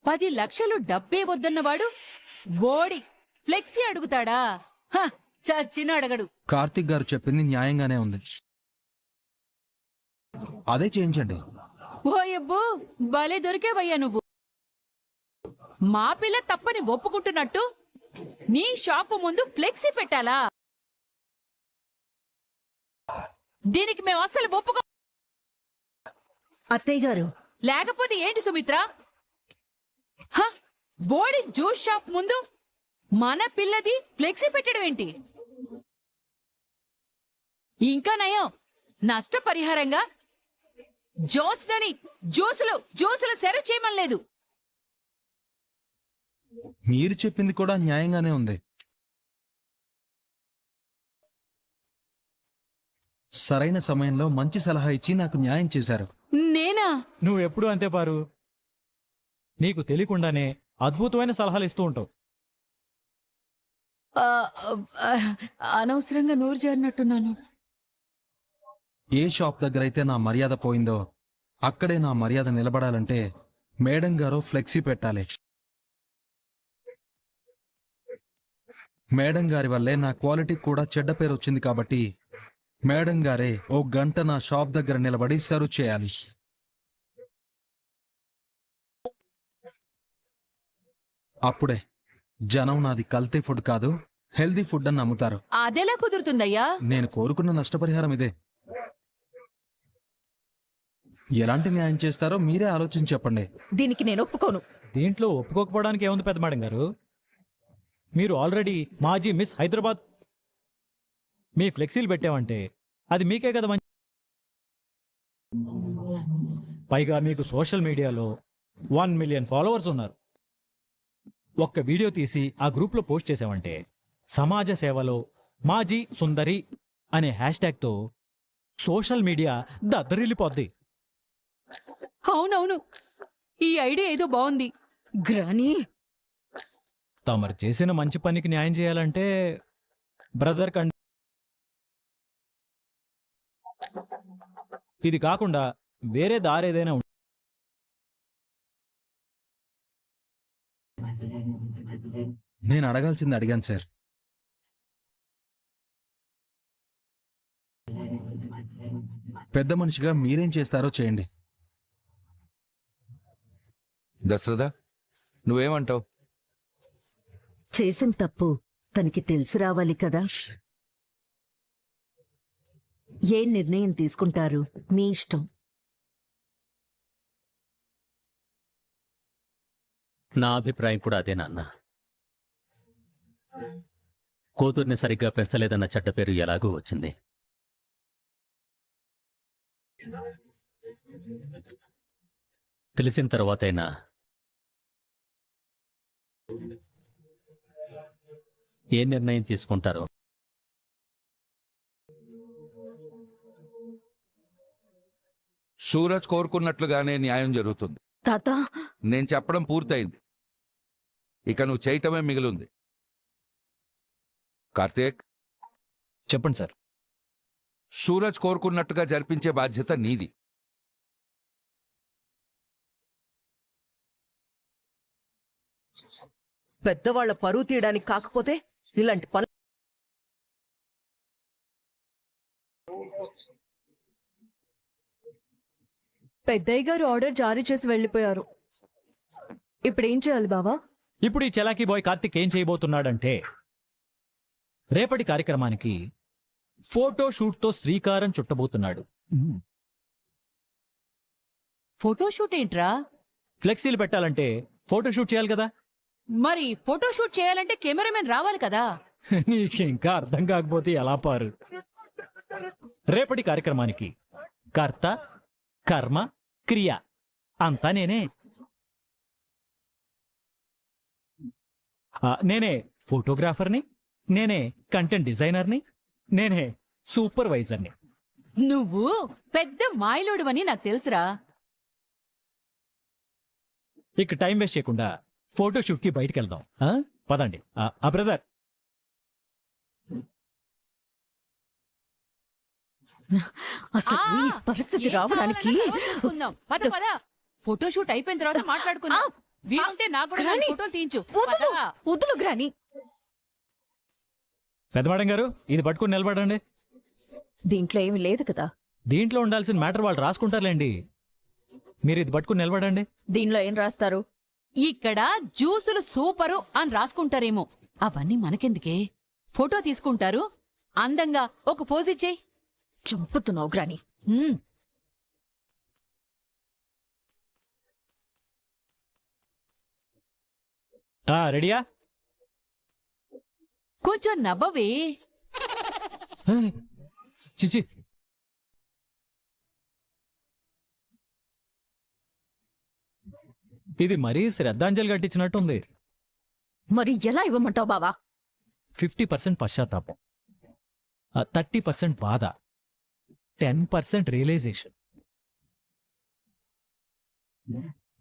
10 లక్షలు డబ్బే వద్దన్నవాడు బోడి ఫ్లెక్సీ అడుగుతాడా? చచ్చిన అడగడు. కార్తిక్ గారు చెప్పింది న్యాయంగానే ఉంది, అదే చేయించండి. ఓయబ్బో, భలే దొరికేవయ్యా నువ్వు. మా పిల్ల తప్పని ఒప్పుకుంటున్నట్టు నీ షాపు ముందు ఫ్లెక్సీ పెట్టాలా? దీనికి మేము అస్సలు ఒప్పుకో. అత్తయ్య గారు, లేకపోతే ఏంటి సుమిత్ర? బోడి జ్యూస్ షాప్ ముందు మన పిల్లది ఫ్లెక్సీ పెట్టడం ఏంటి? ఇంకా నయం, నష్టపరిహారంగా జోస్నని జ్యూసులు సెర్వ్ చేయమనలేదు. మీరు చెప్పింది కూడా న్యాయంగానే ఉంది. సరైన సమయంలో మంచి సలహా ఇచ్చి నాకు న్యాయం చేశారు. నేనా? నువ్వెప్పుడు అంతే పారు, నీకు తెలియకుండానే అద్భుతమైన సలహాలు ఇస్తూ ఉంటావు. అనవసరంగా నోరు జారినట్టున్నాను. ఏ షాప్ దగ్గర అయితే నా మర్యాద పోయిందో అక్కడే నా మర్యాద నిలబడాలంటే మేడం గారు ఫ్లెక్సీ పెట్టాలి. మేడం గారి వల్లే నా క్వాలిటీ కూడా చెడ్డ పేరు వచ్చింది కాబట్టి మేడం గారే ఓ గంట నా షాప్ దగ్గర నిలబడి సర్వ్ చేయాలి. అప్పుడే జనం నాది కల్తీ ఫుడ్ కాదు, హెల్దీ ఫుడ్ అని నమ్ముతారు. అదెలా కుదురుతుందయ్యా? నేను కోరుకున్న నష్టపరిహారం ఇదే. ఎలాంటి న్యాయం చేస్తారో మీరే ఆలోచించి చెప్పండి. దీనికి నేను ఒప్పుకోను. దీంట్లో ఒప్పుకోకపోవడానికి ఏముంది పెద్ద మేడం గారు? మీరు ఆల్రెడీ మాజీ మిస్ హైదరాబాద్ మీ ఫ్లెక్సీలు పెట్టామంటే అది మీకే కదా మంచి. పైగా మీకు సోషల్ మీడియాలో 1 మిలియన్ ఫాలోవర్స్ ఉన్నారు. ఒక్క వీడియో తీసి ఆ గ్రూప్లో పోస్ట్ చేసామంటే సమాజ సేవలో మాజీ సుందరి అనే హ్యాష్ట్యాగ్తో సోషల్ మీడియా దద్దరిల్లిపోద్ది. అవునవును, ఈ ఐడియా ఏదో బాగుంది. గ్రానీ, తమరు చేసిన మంచి పనికి న్యాయం చేయాలంటే బ్రదర్ ఇది కాకుండా వేరే దారేదైనా నేను అడగాల్సింది అడిగాను సార్. పెద్ద మనిషిగా మీరేం చేస్తారో చేయండి. దశరథ, నువ్వేమంటావు? చేసిన తప్పు తనకి తెలిసి రావాలి కదా. ఏ నిర్ణయం తీసుకుంటారు మీ ఇష్టం. నా అభిప్రాయం కూడా అదే నాన్న. కూతుర్ని సరిగ్గా పెంచలేదన్న చెడ్డ పేరు ఎలాగూ వచ్చింది. తెలిసిన తర్వాతైనా ఏ నిర్ణయం తీసుకుంటారో. సూరజ్ కోరుకున్నట్లుగానే న్యాయం జరుగుతుంది. తాత, నేను చెప్పడం పూర్తయింది, ఇక నువ్వు చేయటమే మిగిలింది. కార్తీక్, చెప్పండి సార్. సూరజ్ కోరుకున్నట్టుగా జరిపించే బాధ్యత నీది. పెద్దవాళ్ల పరువు తీయడానికి కాకపోతే ఇలాంటి పనులు. పెద్దయ్య గారు ఆర్డర్ జారీ చేసి వెళ్ళిపోయారు. ఇప్పుడేం చేయాలి బావా? ఇప్పుడు ఈ చలాకీ బాయ్ కార్తిక్ ఏం చేయబోతున్నాడంటే రేపటి కార్యక్రమానికి ఫోటోషూట్తో శ్రీకారం చుట్టబోతున్నాడు. ఫోటోషూట్ ఏంట్రా? ఫ్లెక్సీలు పెట్టాలంటే ఫోటోషూట్ చేయాలి కదా. మరి ఫోటోషూట్ చేయాలంటే కెమెరామెన్ రావాలి కదా. నీకింకా అర్థం కాకపోతే ఎలా పారు. రేపటి కార్యక్రమానికి కర్త కర్మ క్రియ అంతా నేనే. నేనే ఫోటోగ్రాఫర్ని, నేనే కంటెంట్ డిజైనర్ని, నేనే సూపర్వైజర్ని. నువ్వు పెద్ద మాయలోడువని నాకు తెలుసురా. ఇక టైం వేస్ట్ చేయకుండా ఫోటోషూట్కి బయటికి వెళ్దాం. పదండి. బ్రదర్, అసలు ఈ పరిస్థితి రావడానికి ఫోటోషూట్ అయిపోయిన తర్వాత మాట్లాడుకుందాం. వీలుంటే నాకు కూడా గ్రాని, ఫోటోలు తీయించు వదులు, పద. వదులు గ్రాని. పెద్దమేడం గారు ఇది పట్టుకుని నిలబడండి. దీంట్లో ఏమీ లేదు కదా. దీంట్లో ఉండాల్సిన మ్యాటర్ వాళ్ళు రాసుకుంటారులేండి. మీరు ఇది పట్టుకుని నిలబడండి. దీనిలో ఏం రాస్తారు? ఇక్కడ జ్యూసులు సూపరు అని రాసుకుంటారేమో. అవన్నీ మనకెందుకే? ఫోటో తీసుకుంటారు, అందంగా ఒక పోజ్ ఇచ్చేయి. చంపుతున్నావు గ్రాని. రెడీయా? కొంచెం నవ్వవే. చిచి, ఇది మరీ శ్రద్ధాంజలి కట్టించినట్టుంది. మరి ఎలా ఇవ్వమంటావు బావా? 50% పశ్చాత్తాపం, 30% బాధ, 10% రియలైజేషన్,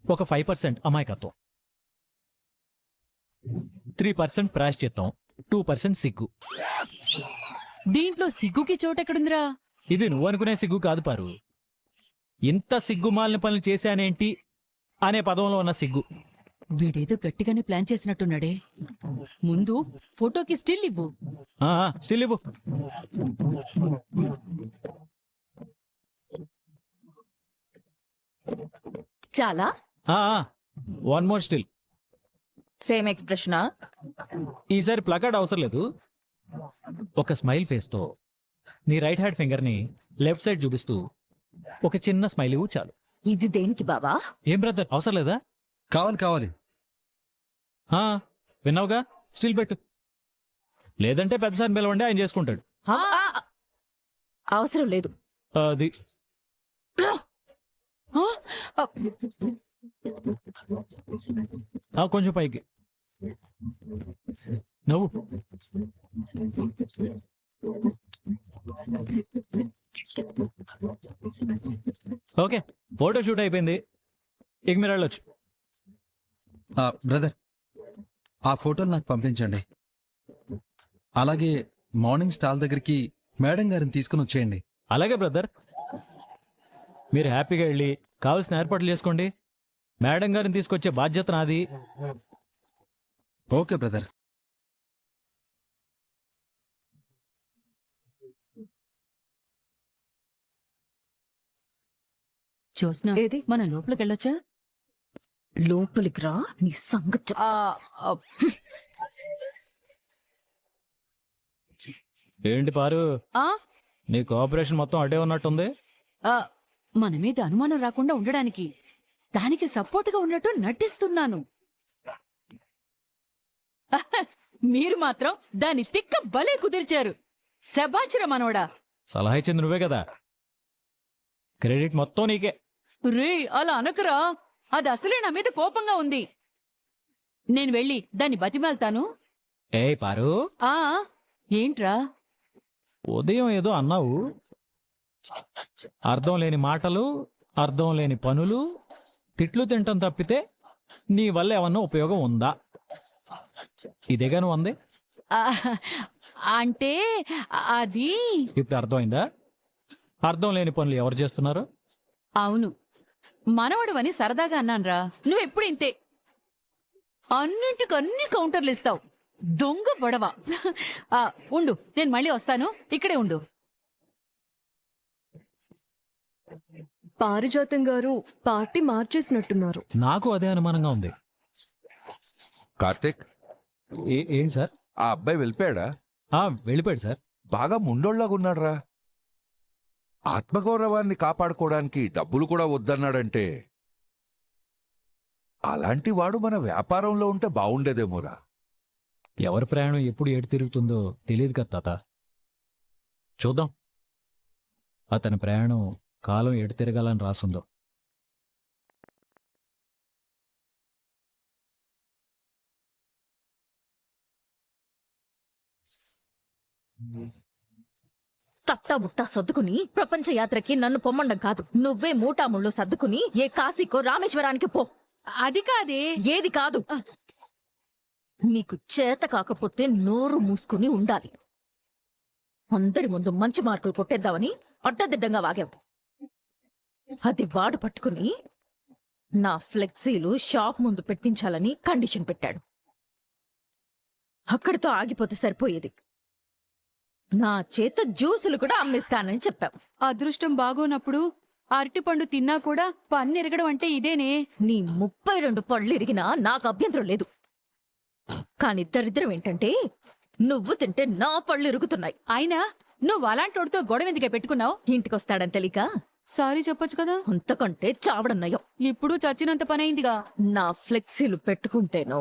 ఒక 5% అమాయకత్వం, 3% ప్రాయశ్చిత్తం, 2% సిగ్గు. దీంట్లో సిగ్గుకి చోటెక్కడుందిరా? ఇది నువ్వనుకునే సిగ్గు కాదు పారు. ఇంత సిగ్గుమాలిన పనులు చేశానేంటి అనే పదంలో ఉన్న సిగ్గు. వీడేదో గట్టిగానే ప్లాన్ చేసినట్టున్నాడే. ముందు ఫోటోకి స్టిల్ ఇవ్వు. స్టిల్ ఇవ్వు. చాలా వన్ మోర్ స్టిల్. సేమ్ ఎక్స్ప్రెషనా? ఈసారి ప్లకార్డ్ అవసరం లేదు. ఒక స్మైల్ ఫేస్తో నీ రైట్ హ్యాండ్ ఫింగర్ని లెఫ్ట్ సైడ్ చూపిస్తూ ఒక చిన్న స్మైల్ ఇవ్వు చాలు. ఇది దేనికి బావా? ఏం బ్రదర్, అవసరం లేదా? కావాలి కావాలి. విన్నావుగా, స్టిల్ పెట్టు. లేదంటే పెద్దసారిని పిలవండి, ఆయన చేసుకుంటాడు. అవసరం లేదు. అది కొంచెం పైకి నవ్వు. ఓకే, ఫోటో షూట్ అయిపోయింది. ఇక మీరు వెళ్ళొచ్చు. బ్రదర్, ఆ ఫోటోలు నాకు పంపించండి. అలాగే మార్నింగ్ స్టాల్ దగ్గరికి మేడం గారిని తీసుకుని వచ్చేయండి. అలాగే బ్రదర్, మీరు హ్యాపీగా వెళ్ళి కావాల్సిన ఏర్పాట్లు చేసుకోండి. మేడం గారిని తీసుకొచ్చే బాధ్యత నాది. Okay brother. చూసినా ఏది? మన లోపలికి వెళ్ళొచ్చా? లోపలికి రా, నీ సంగతి చెప్తా. ఏంటి పారు, ఆ, నీ కోఆపరేషన్ మొత్తం అటే ఉన్నట్టుంది. ఆ, మన మీద అనుమానం రాకుండా ఉండడానికి దానికి సపోర్ట్గా ఉన్నట్టు నటిస్తున్నాను. మీరు మాత్రం దాని తిక్క భలే కుదిర్చారు. శబాచిర మనోడా. సలహా ఇచ్చింది నువ్వే కదా, క్రెడిట్ మొత్తం నీకే. రే, అలా అనకరా. అది అసలే నా మీద కోపంగా ఉంది. నేను వెళ్ళి దాన్ని బతిమాలుతాను. ఏయ్ పారు, ఆ ఏంట్రా? ఉదయం ఏదో అన్నావు, అర్థం లేని మాటలు, అర్థం లేని పనులు, తిట్లు తింటం తప్పితే నీ వల్ల ఏమన్నా ఉపయోగం ఉందా? ఇదేగా నువ్వు అంది. ఆ, అంటే అది ఇప్పుడు అర్థమైందా? అర్థం లేని పనులు ఎవరు చేస్తున్నారు? అవును, మనవడు అని సరదాగా అన్నాన్రా. నువ్వెప్పుడు ఇంతే, అన్నింటికన్ని కౌంటర్లు ఇస్తావు. దొంగ బొడవ. ఉండు, నేను మళ్ళీ వస్తాను. ఇక్కడే ఉండు. పారిజాతం గారు పార్టీ మార్చేసినట్టున్నారు. నాకు అదే అనుమానంగా ఉంది. కార్తీక్, ఏంటి సార్? ఆ అబ్బాయి వెళ్ళిపోయాడా? వెళ్ళిపోయాడు సార్. బాగా ముండోళ్ళగా ఉన్నాడురా. ఆత్మగౌరవాన్ని కాపాడుకోవడానికి డబ్బులు కూడా వద్దన్నాడంటే, అలాంటి వాడు మన వ్యాపారంలో ఉంటే బాగుండేదేమోరా. ఎవరి ప్రయాణం ఎప్పుడు ఎటు తిరుగుతుందో తెలియదు కదా తాత. చూద్దాం అతని ప్రయాణం కాలం ఎటు తిరగాలని రాసుందో. తట్టా బుట్టా సర్దుకుని ప్రపంచ యాత్రకి నన్ను పొమ్మండం కాదు. నువ్వే మూటాముళ్ళు సర్దుకుని ఏ కాశీకో రామేశ్వరానికి పో. అది కాదే. ఏది కాదు, నీకు చేత కాకపోతే నోరు మూసుకుని ఉండాలి. అందరి ముందు మంచి మార్కులు కొట్టేద్దామని అడ్డదిడ్డంగా వాగావు. అది వాడు పట్టుకుని నా ఫ్లెక్సీలు షాప్ ముందు పెట్టించాలని కండిషన్ పెట్టాడు. అక్కడితో ఆగిపోతే సరిపోయేది. నా చేత జ్యూసులు కూడా అమ్మిస్తానని చెప్పావు. అదృష్టం బాగోనప్పుడు అరటిపండు తిన్నా కూడా పన్ను ఎరగడం అంటే ఇదేనే. నీ 32 పళ్ళు ఇరిగినా నాకు అభ్యంతరం లేదు. కాని దరిద్రం ఏంటంటే నువ్వు తింటే నా పళ్ళు ఇరుగుతున్నాయి. అయినా నువ్వు అలాంటోడితో గొడవ ఎందుకే పెట్టుకున్నావు? ఇంటికొస్తాడని తెలియక సారీ చెప్పొచ్చు కదా. అంతకంటే చావడం నయం. ఇప్పుడు చచ్చినంత పనైందిగా. నా ఫ్లెక్సీలు పెట్టుకుంటేనో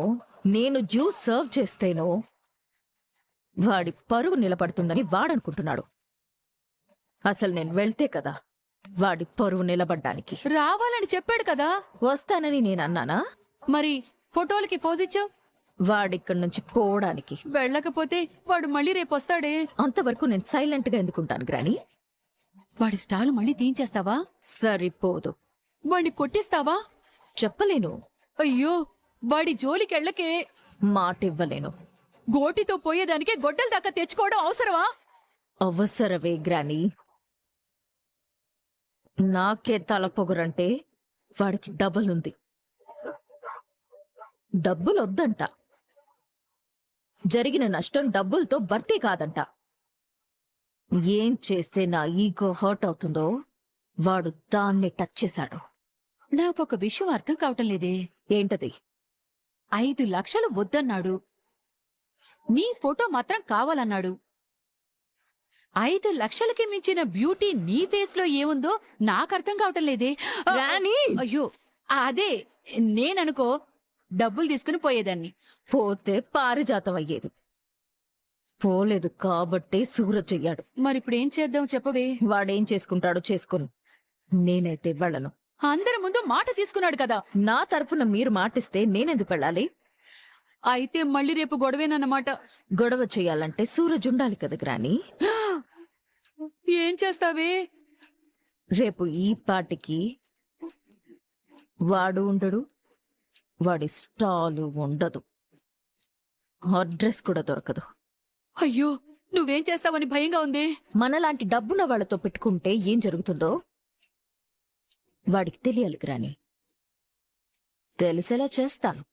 నేను జ్యూస్ సర్వ్ చేస్తేనో వాడి పరువు నిలబడుతుందని వాడనుకుంటున్నాడు. అసలు నేను వెళ్తే కదా వాడి పరువు నిలబడ్డానికి. రావాలని చెప్పాడు కదా. వస్తానని నేనన్నానా? మరి ఫోటోలకి పోజిచ్చావు. వాడిక్కడి నుంచి పోవడానికి. వెళ్ళకపోతే వాడు మళ్ళీ రేపు వస్తాడే. అంతవరకు నేను సైలెంట్ గా ఎందుకుంటాను గ్రాని? వాడి స్టాలు మళ్ళీ తీయించేస్తావా? సరిపోదు. వాడిని కొట్టిస్తావా? చెప్పలేను. అయ్యో, వాడి జోలికెళ్ళకే. మాటివ్వలేను. గోటితో పోయేదానికి గొడ్డల దాకా తెచ్చుకోవడం అవసరమా? అవసరవే గ్రాని. నాకే తల పొగరంటే వాడికి డబ్బులుంది. డబ్బులొద్దంట. జరిగిన నష్టం డబ్బులతో భర్తీ కాదంట. ఏం చేస్తే నా ఈగో హర్ట్ అవుతుందో వాడు దాన్ని టచ్ చేశాడు. నాకొక విషయం అర్థం కావటం లేదే. ఏంటది? 5 లక్షలు వద్దన్నాడు. నీ ఫోటో మాత్రం కావాలన్నాడు. 5 లక్షలకి మించిన బ్యూటీ నీ ఫేస్ లో ఏముందో నాకర్థం కావటం లేదే. రాణి! అయ్యో, అదే నేననుకో డబ్బులు తీసుకుని పోయేదాన్ని. పోతే పారిజాతం అయ్యేది. పోలేదు కాబట్టే సూరజ్ అయ్యాడు. మరిప్పుడేం చేద్దాం చెప్పవే. వాడేం చేసుకుంటాడో చేసుకుని, నేనైతే వెళ్ళను. అందరి ముందు మాట తీసుకున్నాడు కదా. నా తరఫున మీరు మాటిస్తే నేనెందుకు వెళ్ళాలి? అయితే మళ్ళీ రేపు గొడవేనన్నమాట. గొడవ చేయాలంటే సూరజ్ ఉండాలి కదా గ్రాని. ఏం చేస్తావే? రేపు ఈ పాటికి వాడు ఉండడు, వాడి స్టాలు ఉండదు, అడ్రస్ కూడా దొరకదు. అయ్యో, నువ్వేం చేస్తావని భయంగా ఉంది. మనలాంటి డబ్బున్న వాళ్లతో పెట్టుకుంటే ఏం జరుగుతుందో వాడికి తెలియాలి గ్రాని. తెలిసేలా చేస్తాను.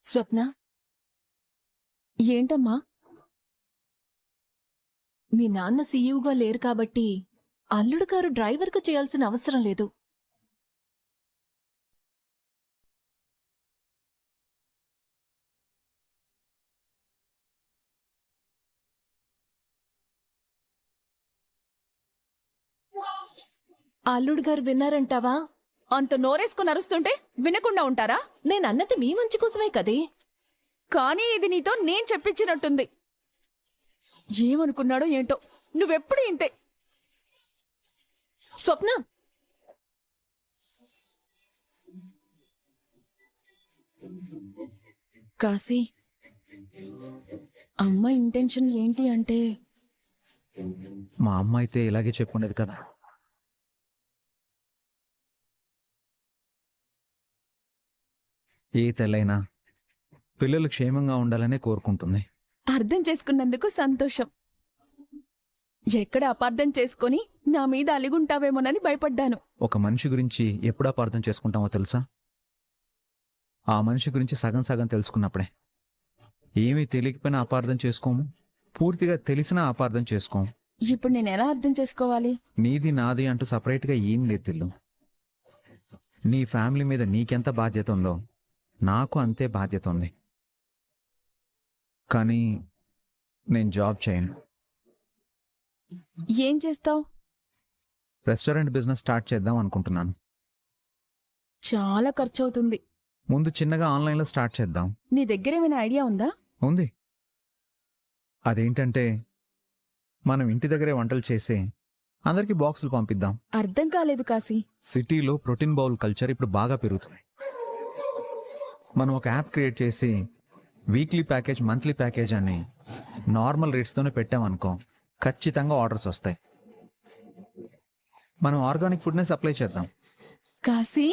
స్వప్న, ఏంటమ్మా? మీ నాన్న సీఈఓగా లేరు కాబట్టి అల్లుడు గారు డ్రైవర్కు చేయాల్సిన అవసరం లేదు. అల్లుడు గారు విన్నారంటావా? అంత నోరేసుకుని అరుస్తుంటే వినకుండా ఉంటారా? నేనన్నది మీ మంచి కోసమే కదే. కానీ ఇది నీతో నేను చెప్పించినట్టుంది. ఏమనుకున్నాడో ఏంటో, నువ్వెప్పుడు ఇంతే. స్వప్న, కాశీ, అమ్మ ఇంటెన్షన్ ఏంటి అంటే, మా అమ్మ అయితే ఇలాగే చెప్పుండేది కదా. ఏ తల్లైనా పిల్లలు క్షేమంగా ఉండాలనే కోరుకుంటుంది. అర్థం చేసుకున్నందుకు సంతోషం. ఎక్కడ అపార్థం చేసుకొని నా మీద అలిగుంటావేమోనని భయపడ్డాను. ఒక మనిషి గురించి ఎప్పుడు అపార్థం చేసుకుంటామో తెలుసా? ఆ మనిషి గురించి సగం సగం తెలుసుకున్నప్పుడే. ఏమీ తెలియకపోయినా అపార్థం చేసుకోము, పూర్తిగా తెలిసినా అపార్థం చేసుకోము. ఇప్పుడు నేను ఎలా అర్థం చేసుకోవాలి? నీది నాది అంటూ సపరేట్గా ఏం లేదు తిల్లు. నీ ఫ్యామిలీ మీద నీకెంత బాధ్యత ఉందో నాకు అంతే బాధ్యత ఉంది. కానీ నేను జాబ్ చేయను. ఏం చేస్తావు? రెస్టారెంట్ బిజినెస్ స్టార్ట్ చేద్దాం అనుకుంటున్నాను. చాలా ఖర్చు అవుతుంది. ముందు చిన్నగా ఆన్లైన్లో స్టార్ట్ చేద్దాం. నీ దగ్గర ఏమైనా ఐడియా ఉందా? ఉంది. అదేంటంటే మనం ఇంటి దగ్గరే వంటలు చేసి అందరికీ బాక్సులు పంపిద్దాం. అర్థం కాలేదు కాశీ. సిటీలో ప్రోటీన్ బౌల్ కల్చర్ ఇప్పుడు బాగా పెరుగుతుంది. మనం ఒక యాప్ క్రియేట్ చేసి వీక్లీ ప్యాకేజ్, మంత్లీ ప్యాకేజ్ అని నార్మల్ రేట్స్తోనే పెట్టామనుకో, ఖచ్చితంగా ఆర్డర్స్ వస్తాయి. మనం ఆర్గానిక్ ఫుడ్నే సప్లై చేద్దాం. కాశీ,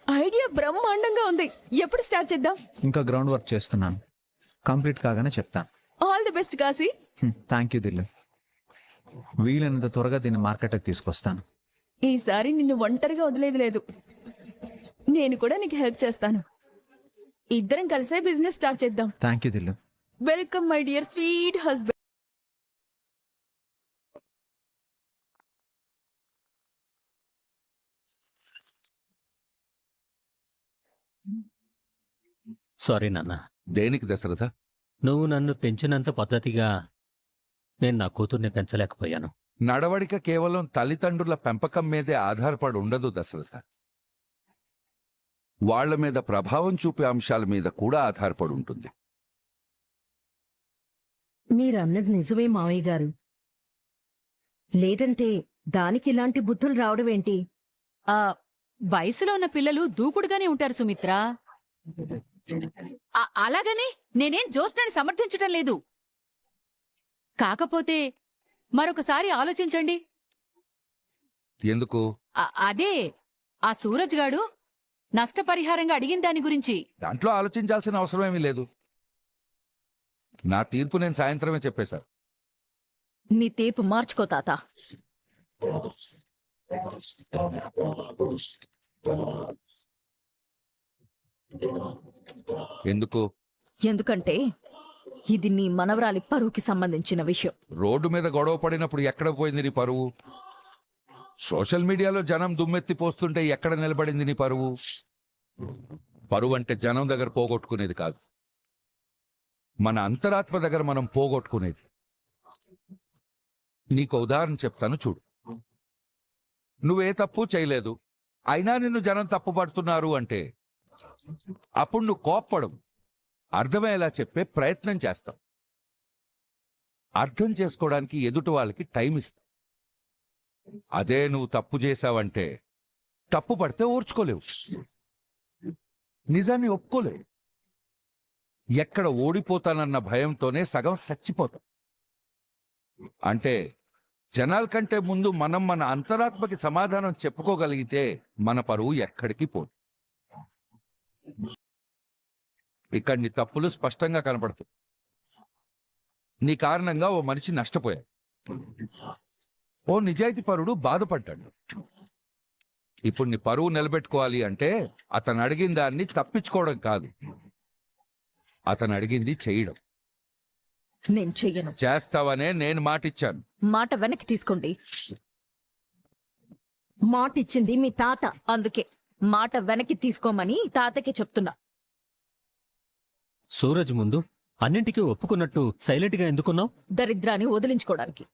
ఐడియా బ్రహ్మాండంగా ఉంది. ఎప్పుడు స్టార్ట్ చేద్దాం? ఇంకా గ్రౌండ్ వర్క్ చేస్తున్నాను. కంప్లీట్ కాగానే చెప్తాను. All the best Kashi. Thank you Dillu. వీలైనంత త్వరగా దీన్ని మార్కెట్కి తీసుకొస్తాను. ఈసారి నిన్ను ఒంటరిగా వదిలేదు లేదు. నేను కూడా నీకు హెల్ప్ చేస్తాను. ఇద్దరం కలిసే బిజినెస్ స్టార్ట్ చేద్దాం. Thank you Dillu. Welcome my dear sweet husband. Sorry నాన్న. దేనికి దశరథ? నువ్వు నన్ను పెంచినంత పద్ధతిగా నేను నా కూతుర్ని పెంచలేకపోయాను. నడవడిక కేవలం తల్లిదండ్రుల పెంపకం మీదే ఆధారపడి ఉండదు దశరథ. వాళ్ల మీద ప్రభావం చూపే అంశాల మీద కూడా ఆధారపడి ఉంటుంది. మీరన్నది నిజమే మావయ్య గారు. లేదంటే దానికి ఇలాంటి బుద్ధులు రావడం ఏంటి? ఆ వయసులో ఉన్న పిల్లలు దూకుడుగానే ఉంటారు సుమిత్ర. అలాగని నేనేం జోస్నాన్ని సమర్థించటం లేదు. కాకపోతే మరొకసారి ఆలోచించండి. ఎందుకు? అదే ఆ సూరజ్ గాడు నష్టపరిహారంగా అడిగిన దాని గురించి. దాంట్లో ఆలోచించాల్సిన అవసరమేమీ లేదు. నా తీర్పు నేను సాయంత్రమే చెప్పేశాను. నీ తీర్పు మార్చుకో తాత. ఎందుకు? ఎందుకంటే ఇది నీ మనవరాలి పరువుకి సంబంధించిన విషయం. రోడ్డు మీద గొడవ పడినప్పుడు ఎక్కడ పోయింది నీ పరువు? సోషల్ మీడియాలో జనం దుమ్మెత్తి పోస్తుంటే ఎక్కడ నిలబడింది నీ పరువు? పరువు అంటే జనం దగ్గర పోగొట్టుకునేది కాదు, మన అంతరాత్మ దగ్గర మనం పోగొట్టుకునేది. నీకు ఉదాహరణ చెప్తాను చూడు. నువ్వే తప్పు చేయలేదు, అయినా నిన్ను జనం తప్పు పడుతున్నారు అంటే అప్పుడు నువ్వు కోప్పడం, అర్థమయ్యేలా చెప్పే ప్రయత్నం చేస్తాం. అర్థం చేసుకోవడానికి ఎదుటి వాళ్ళకి టైం ఇస్తాం. అదే నువ్వు తప్పు చేశావంటే తప్పు పడితే ఓర్చుకోలేవు, నిజాన్ని ఒప్పుకోలేవు. ఎక్కడ ఓడిపోతానన్న భయంతోనే సగం చచ్చిపోతాం. అంటే జనాల కంటే ముందు మనం మన అంతరాత్మకి సమాధానం చెప్పుకోగలిగితే మన పరువు ఎక్కడికి పోదు. ఇక్కడ నీ తప్పులు స్పష్టంగా కనపడుతుంది. నీ కారణంగా ఓ మనిషి నష్టపోయాడు, ఓ నిజాయితీ పరుడు బాధపడ్డాడు. ఇప్పుడు నీ పరువు నిలబెట్టుకోవాలి అంటే అతను అడిగిన దాన్ని తప్పించుకోవడం కాదు, అతను అడిగింది చేయడం. నేను చెయ్యను. చేస్తావనే నేను మాటిచ్చాను. మాట వెనక్కి తీసుకోండి. మాటిచ్చింది మీ తాత. అందుకే మాట వెనక్కి తీసుకోమని తాతకి చెప్తున్నా. సూరజ్ ముందు అన్నింటికీ ఒప్పుకున్నట్టు సైలెంట్గా ఎందుకున్నావు? దరిద్రాన్ని వదిలించుకోవడానికి.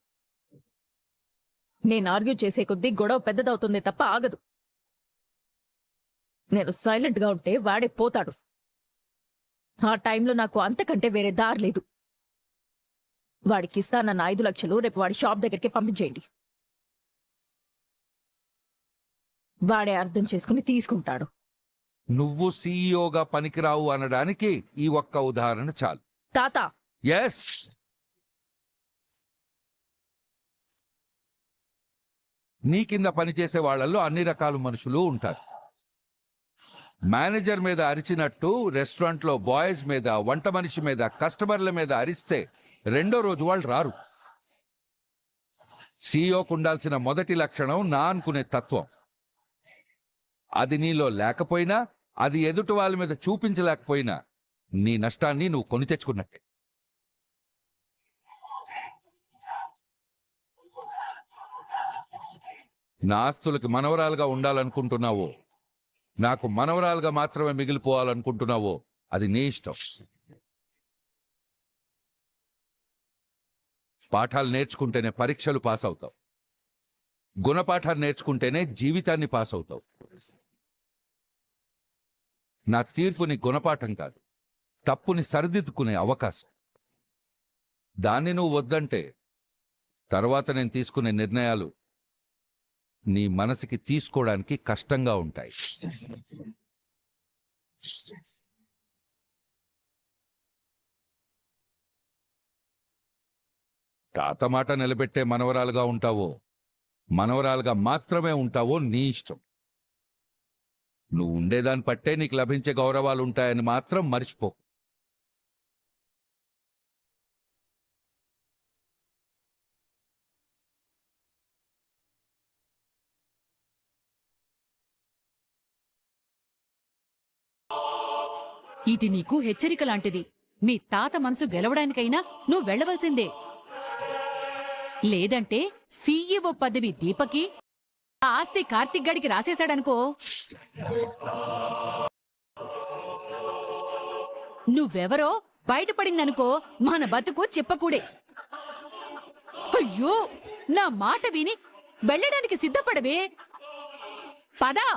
నేను ఆర్గ్యూ చేసే కొద్దీ గొడవ పెద్దదవుతుంది తప్ప ఆగదు. నేను సైలెంట్ గా ఉంటే వాడే పోతాడు. ఆ టైంలో నాకు అంతకంటే వేరే దారి లేదు. వాడికి ఇస్తానన్న 5 లక్షలు రేపు వాడి షాప్ దగ్గరికి పంపించేయండి. వాడే అర్థం చేసుకుని తీసుకుంటాడు. నువ్వు సీఈఓగా పనికిరావు అనడానికి ఈ ఒక్క ఉదాహరణ చాలు. తాత, ఎస్, నీ కింద పనిచేసే వాళ్ళల్లో అన్ని రకాల మనుషులు ఉంటారు. మేనేజర్ మీద అరిచినట్టు రెస్టారెంట్లో బాయ్స్ మీద, వంట మనిషి మీద, కస్టమర్ల మీద అరిస్తే రెండో రోజు వాళ్ళు రారు. సీఈఓకు ఉండాల్సిన మొదటి లక్షణం నా అనుకునే తత్వం. అది నీలో లేకపోయినా, అది ఎదుటి వాళ్ళ మీద చూపించలేకపోయినా నీ నష్టాన్ని నువ్వు కొని తెచ్చుకున్నట్టే. నా ఆస్తులకి మనవరాలుగా ఉండాలనుకుంటున్నావో, నాకు మనవరాలుగా మాత్రమే మిగిలిపోవాలనుకుంటున్నావో అది నీ ఇష్టం. పాఠాలు నేర్చుకుంటేనే పరీక్షలు పాస్ అవుతావు, గుణపాఠాలు నేర్చుకుంటేనే జీవితాన్ని పాస్ అవుతావు. నా తీర్పుని గుణపాఠం కాదు, తప్పుని సరిదిద్దుకునే అవకాశం. దాన్ని నువ్వు వద్దంటే తర్వాత నేను తీసుకునే నిర్ణయాలు నీ మనసుకి తీసుకోవడానికి కష్టంగా ఉంటాయి. తాత మాట నిలబెట్టే మనవరాలుగా ఉంటావో, మనవరాలుగా మాత్రమే ఉంటావో నీ ఇష్టం. నువ్వు ఉండేదాన్ని పట్టే నీకు లభించే గౌరవాలు ఉంటాయని మాత్రం మర్చిపో. ఇది నీకు హెచ్చరిక లాంటిది. మీ తాత మనసు గెలవడానికైనా నువ్వు వెళ్ళవలసిందే. లేదంటే సీఈఓ పదవి దీపకి, ఆ ఆస్తి కార్తిక్ గడికి రాసేశాడనుకో, నువ్వెవరో బయటపడిందనుకో, మన బతుకు చెప్పకూడే. అయ్యో, నా మాట విని వెళ్ళడానికి సిద్ధపడవే. పదా.